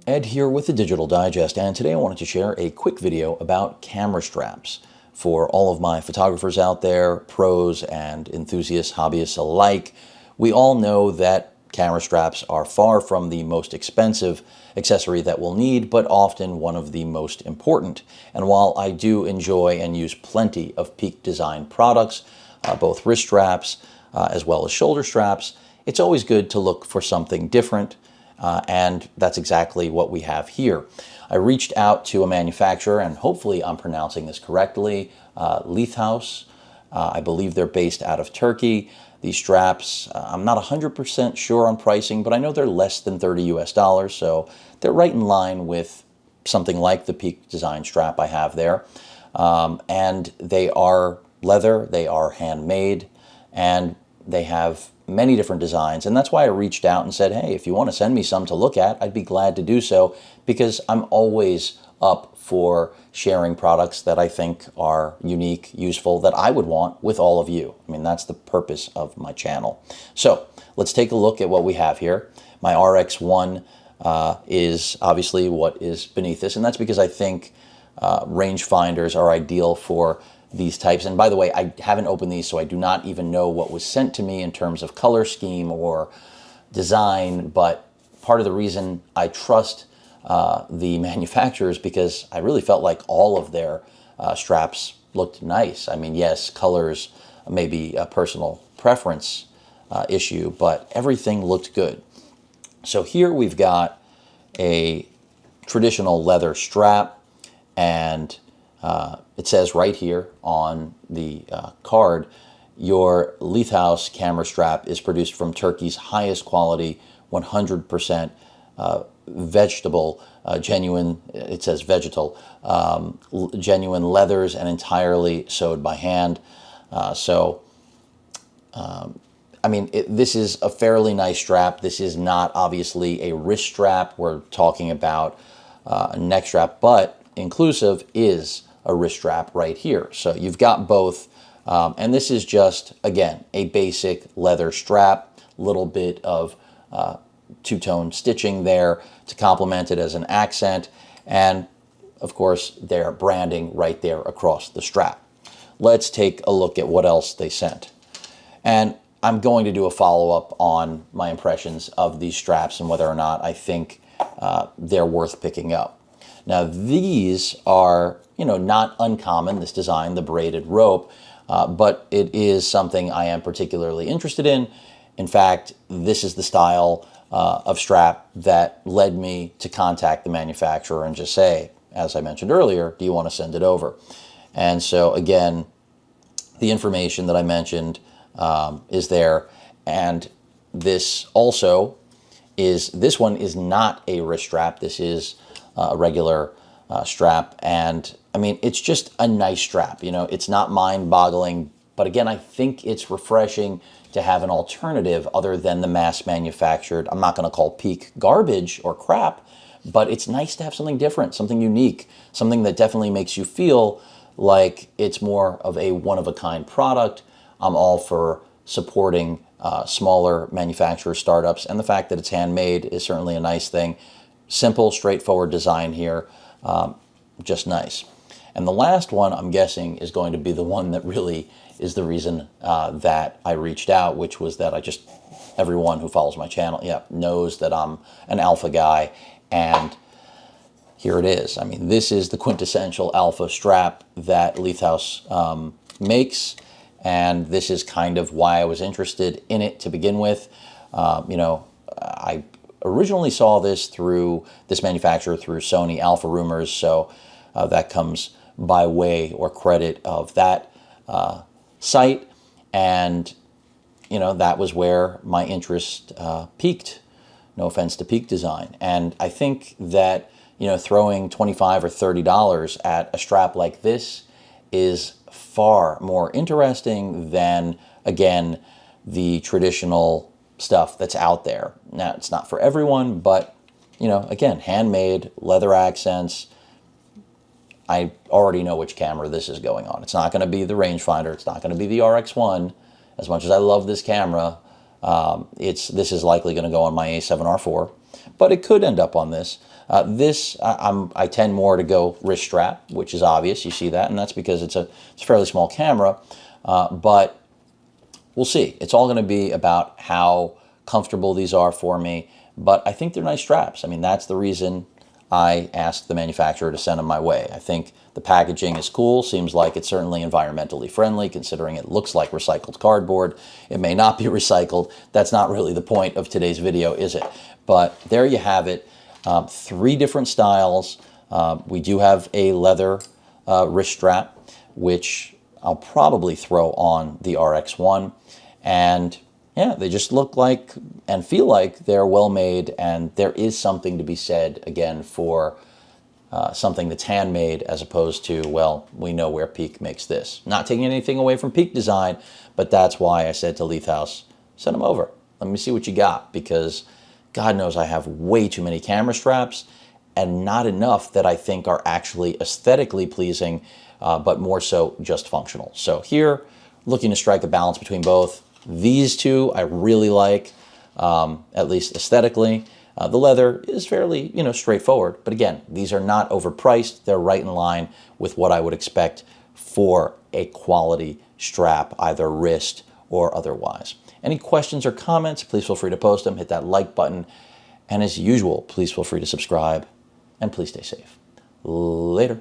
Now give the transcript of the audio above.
Ed here with the Digital Digest, and today I wanted to share a quick video about camera straps for all of my photographers out there, pros and enthusiasts, hobbyists alike. We all know that camera straps are far from the most expensive accessory that we'll need, but often one of the most important. And while I do enjoy and use plenty of Peak Design products, both wrist straps as well as shoulder straps, it's always good to look for something different. And that's exactly what we have here. I reached out to a manufacturer, and hopefully I'm pronouncing this correctly, Lethaus. I believe they're based out of Turkey. These straps, I'm not 100% sure on pricing, but I know they're less than $30 US, so they're right in line with something like the Peak Design strap I have there. And they are leather, they are handmade, and they have many different designs, and that's why I reached out and said, hey, if you want to send me some to look at, I'd be glad to do so, because I'm always up for sharing products that I think are unique, useful, that I would want with all of you. I mean, that's the purpose of my channel. So let's take a look at what we have here. My RX1 is obviously what is beneath this, and that's because I think rangefinders are ideal for these types. And by the way, I haven't opened these, so I do not even know what was sent to me in terms of color scheme or design, but part of the reason I trust the manufacturers, because I really felt like all of their straps looked nice. I mean, yes, colors may be a personal preference issue, but everything looked good. So here we've got a traditional leather strap, and it says right here on the card, your Lethaus camera strap is produced from Turkey's highest quality, 100% vegetable, genuine, it says vegetal, genuine leathers and entirely sewed by hand. I mean, this is a fairly nice strap. This is not obviously a wrist strap. We're talking about a neck strap, but inclusive is a wrist strap right here. So you've got both, and this is just, again, a basic leather strap, little bit of two-tone stitching there to complement it as an accent, and of course their branding right there across the strap. Let's take a look at what else they sent. And I'm going to do a follow-up on my impressions of these straps and whether or not I think they're worth picking up. Now these are, not uncommon, this design, the braided rope, but it is something I am particularly interested in. In fact, this is the style of strap that led me to contact the manufacturer and just say, as I mentioned earlier, do you want to send it over? And so again, the information that I mentioned is there, and this also is, this one is not a wrist strap, this is a regular strap, and I mean, it's just a nice strap. It's not mind-boggling, but again, I think it's refreshing to have an alternative other than the mass-manufactured, I'm not going to call Peak garbage or crap, but it's nice to have something different, something unique, something that definitely makes you feel like it's more of a one-of-a-kind product. I'm all for supporting smaller manufacturer startups, and the fact that it's handmade is certainly a nice thing. Simple, straightforward design here, just nice. And the last one, I'm guessing, is going to be the one that really is the reason that I reached out, which was that everyone who follows my channel, knows that I'm an alpha guy, and here it is. I mean, this is the quintessential alpha strap that Lethaus makes, and this is kind of why I was interested in it to begin with. I originally saw this through this manufacturer through Sony Alpha Rumors, so that comes by way or credit of that site, and that was where my interest peaked. No offense to Peak Design, and I think that throwing $25 or $30 at a strap like this is far more interesting than, again, the traditional stuff that's out there. Now, it's not for everyone, but again, handmade, leather accents. I already know which camera this is going on. It's not going to be the rangefinder. It's not going to be the RX1. As much as I love this camera, This is likely going to go on my A7R4, but it could end up on this. I tend more to go wrist strap, which is obvious. You see that, and that's because it's a fairly small camera, but we'll see. It's all going to be about how comfortable these are for me, but I think they're nice straps. I mean, that's the reason I asked the manufacturer to send them my way. I think the packaging is cool. Seems like it's certainly environmentally friendly, considering it looks like recycled cardboard. It may not be recycled. That's not really the point of today's video, is it? But there you have it. 3 different styles. We do have a leather wrist strap, which I'll probably throw on the RX-1. And yeah, they just look like and feel like they're well made, and there is something to be said, again, for something that's handmade as opposed to, well, we know where Peak makes this. Not taking anything away from Peak design, but that's why I said to Lethaus, send them over. Let me see what you got, because God knows I have way too many camera straps and not enough that I think are actually aesthetically pleasing, but more so just functional. So here, looking to strike a balance between both. These two I really like, at least aesthetically. The leather is fairly, straightforward. But again, these are not overpriced. They're right in line with what I would expect for a quality strap, either wrist or otherwise. Any questions or comments, please feel free to post them. Hit that like button. And as usual, please feel free to subscribe. And please stay safe. Later.